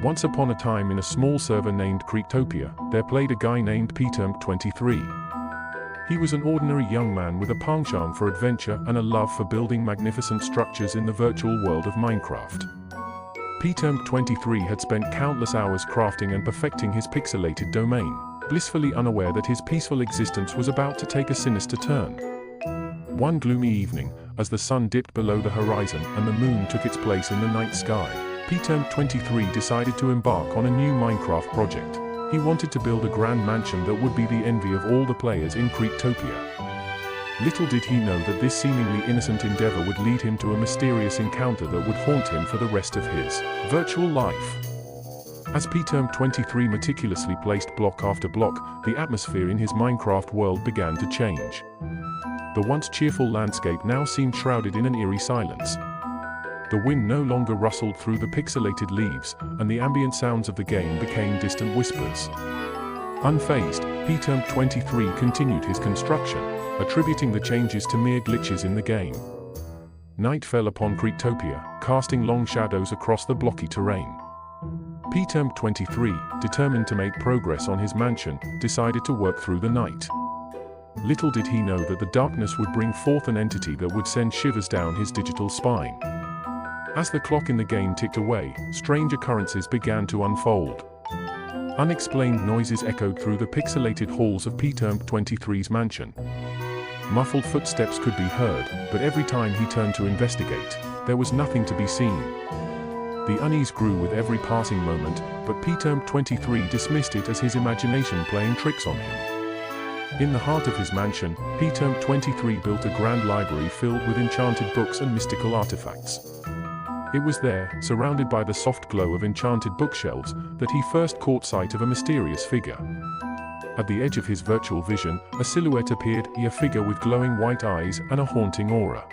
Once upon a time in a small server named Creektopia, there played a guy named Peterm23. He was an ordinary young man with a penchant for adventure and a love for building magnificent structures in the virtual world of Minecraft. Peterm23 had spent countless hours crafting and perfecting his pixelated domain, blissfully unaware that his peaceful existence was about to take a sinister turn. One gloomy evening, as the sun dipped below the horizon and the moon took its place in the night sky, Peterm23 decided to embark on a new Minecraft project. He wanted to build a grand mansion that would be the envy of all the players in Creektopia. Little did he know that this seemingly innocent endeavor would lead him to a mysterious encounter that would haunt him for the rest of his virtual life. As Peterm23 meticulously placed block after block, the atmosphere in his Minecraft world began to change. The once cheerful landscape now seemed shrouded in an eerie silence. The wind no longer rustled through the pixelated leaves, and the ambient sounds of the game became distant whispers. Unfazed, Peterm23 continued his construction, attributing the changes to mere glitches in the game. Night fell upon Creektopia, casting long shadows across the blocky terrain. Peterm23, determined to make progress on his mansion, decided to work through the night. Little did he know that the darkness would bring forth an entity that would send shivers down his digital spine. As the clock in the game ticked away, strange occurrences began to unfold. Unexplained noises echoed through the pixelated halls of Peterm23's mansion. Muffled footsteps could be heard, but every time he turned to investigate, there was nothing to be seen. The unease grew with every passing moment, but Peterm23 dismissed it as his imagination playing tricks on him. In the heart of his mansion, Peterm23 built a grand library filled with enchanted books and mystical artifacts. It was there, surrounded by the soft glow of enchanted bookshelves, that he first caught sight of a mysterious figure. At the edge of his virtual vision, a silhouette appeared, a figure with glowing white eyes and a haunting aura.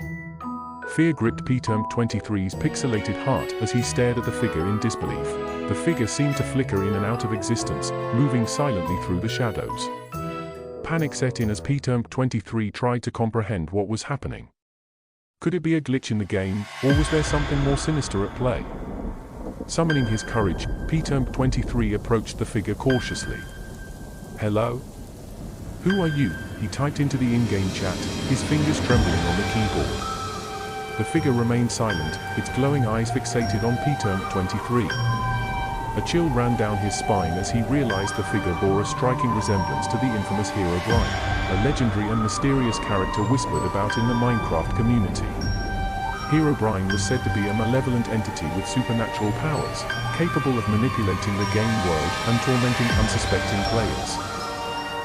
Fear gripped Peterm23's pixelated heart as he stared at the figure in disbelief. The figure seemed to flicker in and out of existence, moving silently through the shadows. Panic set in as Peterm23 tried to comprehend what was happening. Could it be a glitch in the game, or was there something more sinister at play? Summoning his courage, Peterm23 approached the figure cautiously. "Hello? Who are you?" he typed into the in-game chat, his fingers trembling on the keyboard. The figure remained silent, its glowing eyes fixated on Peterm23. A chill ran down his spine as he realized the figure bore a striking resemblance to the infamous Herobrine, a legendary and mysterious character whispered about in the Minecraft community. Herobrine was said to be a malevolent entity with supernatural powers, capable of manipulating the game world and tormenting unsuspecting players.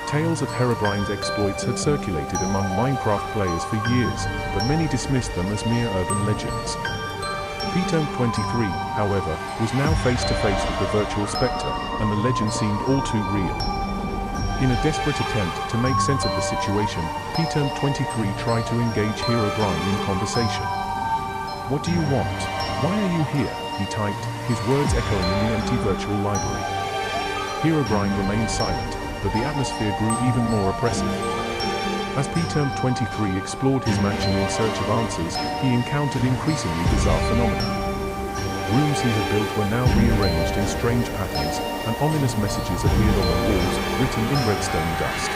Tales of Herobrine's exploits had circulated among Minecraft players for years, but many dismissed them as mere urban legends. Peterm23, however, was now face to face with the virtual spectre, and the legend seemed all too real. In a desperate attempt to make sense of the situation, Peterm23 tried to engage Herobrine in conversation. "What do you want? Why are you here?" he typed, his words echoing in the empty virtual library. Herobrine remained silent, but the atmosphere grew even more oppressive. As Peterm23 explored his mansion in search of answers, he encountered increasingly bizarre phenomena. Rooms he had built were now rearranged in strange patterns, and ominous messages appeared on the walls, written in redstone dust.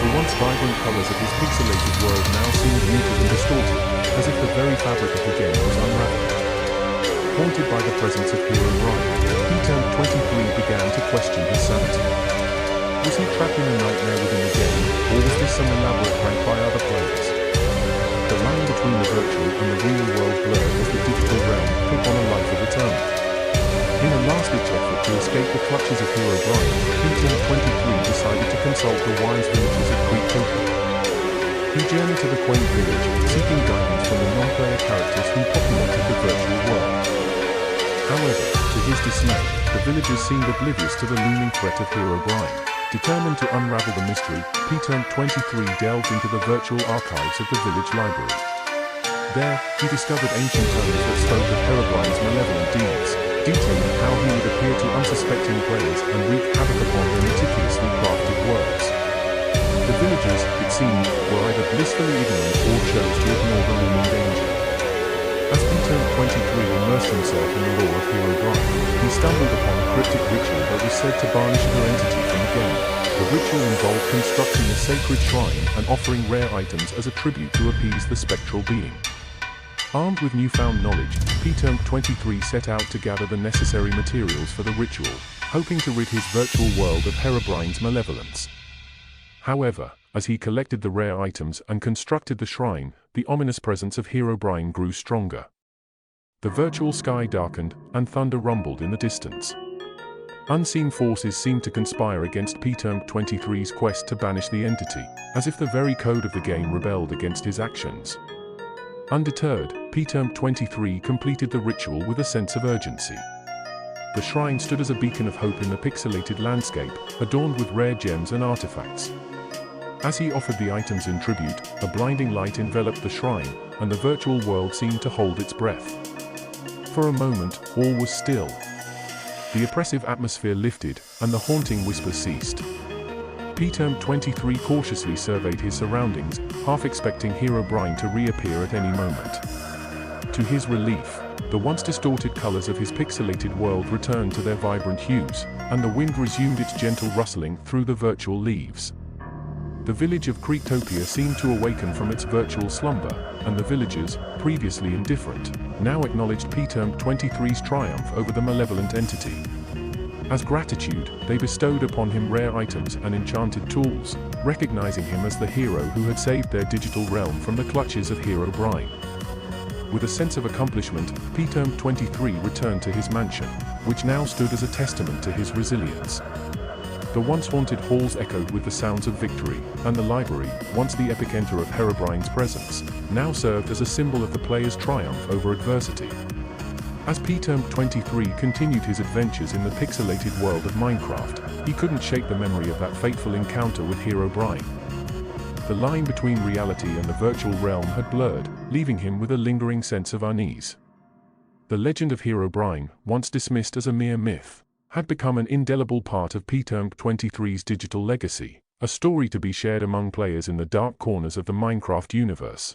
The once vibrant colors of his pixelated world now seemed muted and distorted, as if the very fabric of the game was unraveled. Haunted by the presence of Herobrine, Peterm23 began to question his sanity. Was he trapped in a nightmare within the game, or was this some elaborate prank by other players? The line between the virtual and the real world blurred as the digital realm took on a life of its own. In a last-ditch effort to escape the clutches of Herobrine, Peterm23 decided to consult the wise villagers of Creektopia. He journeyed to the quaint village, seeking guidance from the non-player characters who populated the virtual world. However, to his dismay, the villagers seemed oblivious to the looming threat of Herobrine. Determined to unravel the mystery, Peterm23 delved into the virtual archives of the village library. There, he discovered ancient tomes that spoke of Herobrine's malevolent deeds, detailing how he would appear to unsuspecting players and wreak havoc upon their meticulously crafted worlds. The villagers, it seemed, were either blissfully ignorant or chose to ignore the looming danger. As Peterm P-Term23 immersed himself in the lore of Herobrine. He stumbled upon a cryptic ritual that was said to banish her entity from the game. The ritual involved constructing a sacred shrine and offering rare items as a tribute to appease the spectral being. Armed with newfound knowledge, P-Term23 set out to gather the necessary materials for the ritual, hoping to rid his virtual world of Herobrine's malevolence. However, as he collected the rare items and constructed the shrine, the ominous presence of Herobrine grew stronger. The virtual sky darkened, and thunder rumbled in the distance. Unseen forces seemed to conspire against P-Term23's quest to banish the entity, as if the very code of the game rebelled against his actions. Undeterred, P-Term23 completed the ritual with a sense of urgency. The shrine stood as a beacon of hope in the pixelated landscape, adorned with rare gems and artifacts. As he offered the items in tribute, a blinding light enveloped the shrine, and the virtual world seemed to hold its breath. For a moment, all was still. The oppressive atmosphere lifted, and the haunting whisper ceased. P-Term23 cautiously surveyed his surroundings, half expecting Herobrine to reappear at any moment. To his relief, the once distorted colors of his pixelated world returned to their vibrant hues, and the wind resumed its gentle rustling through the virtual leaves. The village of Creektopia seemed to awaken from its virtual slumber, and the villagers, previously indifferent, now acknowledged P-Term23's triumph over the malevolent entity. As gratitude, they bestowed upon him rare items and enchanted tools, recognizing him as the hero who had saved their digital realm from the clutches of Herobrine. With a sense of accomplishment, P-Term23 returned to his mansion, which now stood as a testament to his resilience. The once haunted halls echoed with the sounds of victory, and the library, once the epicenter of Herobrine's presence, now served as a symbol of the player's triumph over adversity. As P-Term23 continued his adventures in the pixelated world of Minecraft, he couldn't shake the memory of that fateful encounter with Herobrine. The line between reality and the virtual realm had blurred, leaving him with a lingering sense of unease. The legend of Herobrine, once dismissed as a mere myth, had become an indelible part of P-Term23's digital legacy, a story to be shared among players in the dark corners of the Minecraft universe.